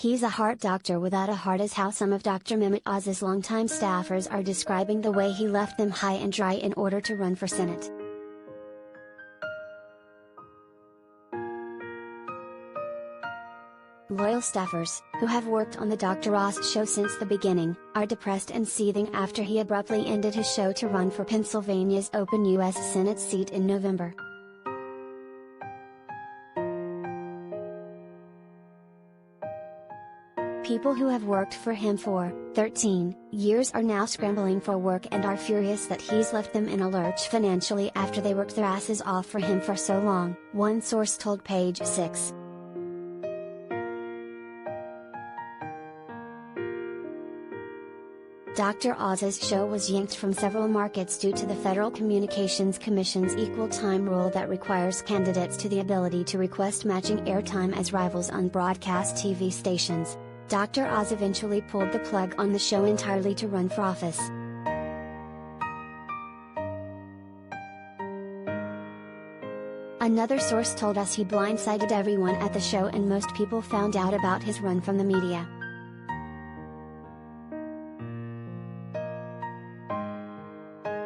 He's a heart doctor without a heart, is how some of Dr. Mehmet Oz's longtime staffers are describing the way he left them high and dry in order to run for Senate. Loyal staffers, who have worked on the Dr. Oz show since the beginning, are depressed and seething after he abruptly ended his show to run for Pennsylvania's open U.S. Senate seat in November. People who have worked for him for 13 years are now scrambling for work and are furious that he's left them in a lurch financially after they worked their asses off for him for so long, one source told Page 6. Dr. Oz's show was yanked from several markets due to the Federal Communications Commission's equal time rule that requires candidates to the ability to request matching airtime as rivals on broadcast TV stations. Dr. Oz eventually pulled the plug on the show entirely to run for office. Another source told us he blindsided everyone at the show and most people found out about his run from the media.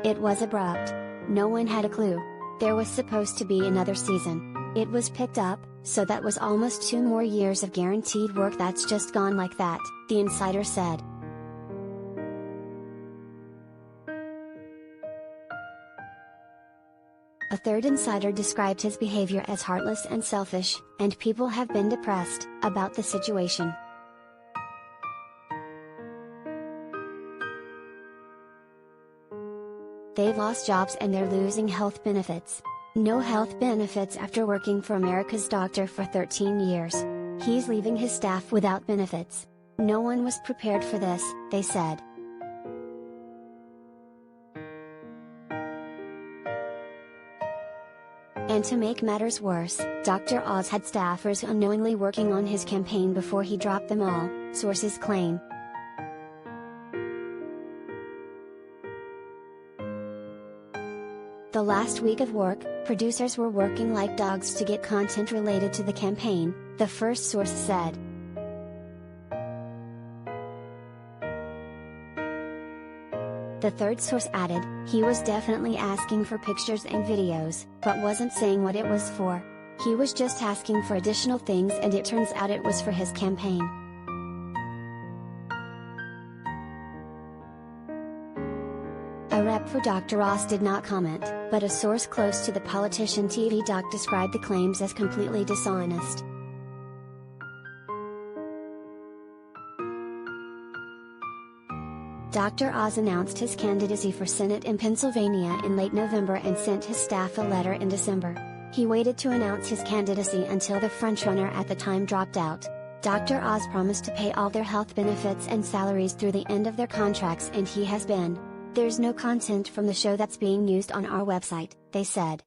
It was abrupt. No one had a clue. There was supposed to be another season. It was picked up, so that was almost 2 more years of guaranteed work that's just gone like that, the insider said. A third insider described his behavior as heartless and selfish, and people have been depressed about the situation. They've lost jobs and they're losing health benefits. No health benefits after working for America's doctor for 13 years. He's leaving his staff without benefits. No one was prepared for this, they said. And to make matters worse, Dr. Oz had staffers unknowingly working on his campaign before he dropped them all, sources claim. The last week of work, producers were working like dogs to get content related to the campaign, the first source said. The third source added, he was definitely asking for pictures and videos, but wasn't saying what it was for. He was just asking for additional things and it turns out it was for his campaign. A rep for Dr. Oz did not comment, but a source close to the politician TV doc described the claims as completely dishonest. Dr. Oz announced his candidacy for Senate in Pennsylvania in late November and sent his staff a letter in December. He waited to announce his candidacy until the frontrunner at the time dropped out. Dr. Oz promised to pay all their health benefits and salaries through the end of their contracts, and he has been. There's no content from the show that's being used on our website, they said.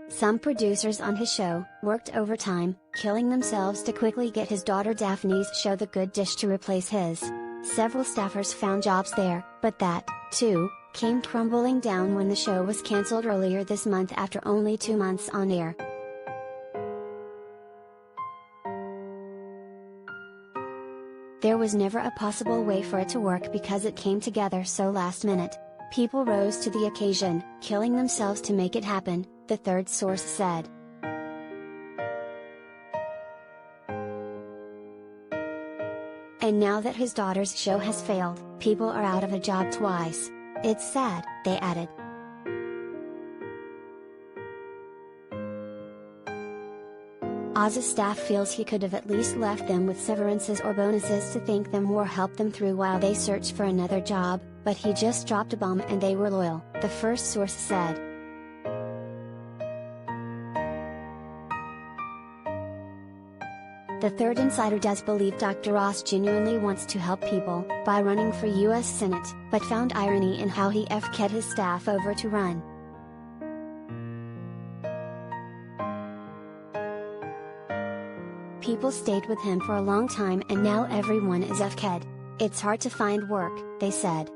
Some producers on his show worked overtime, killing themselves to quickly get his daughter Daphne's show The Good Dish to replace his. Several staffers found jobs there, but that, too, came crumbling down when the show was cancelled earlier this month after only 2 months on air. There was never a possible way for it to work because it came together so last minute. People rose to the occasion, killing themselves to make it happen, the third source said. And now that his daughter's show has failed, people are out of a job twice. It's sad, they added. Oz's staff feels he could have at least left them with severances or bonuses to thank them or help them through while they search for another job, but he just dropped a bomb and they were loyal, the first source said. The third insider does believe Dr. Oz genuinely wants to help people by running for U.S. Senate, but found irony in how he FK'd his staff over to run. People stayed with him for a long time and now everyone is FK'd. It's hard to find work, they said.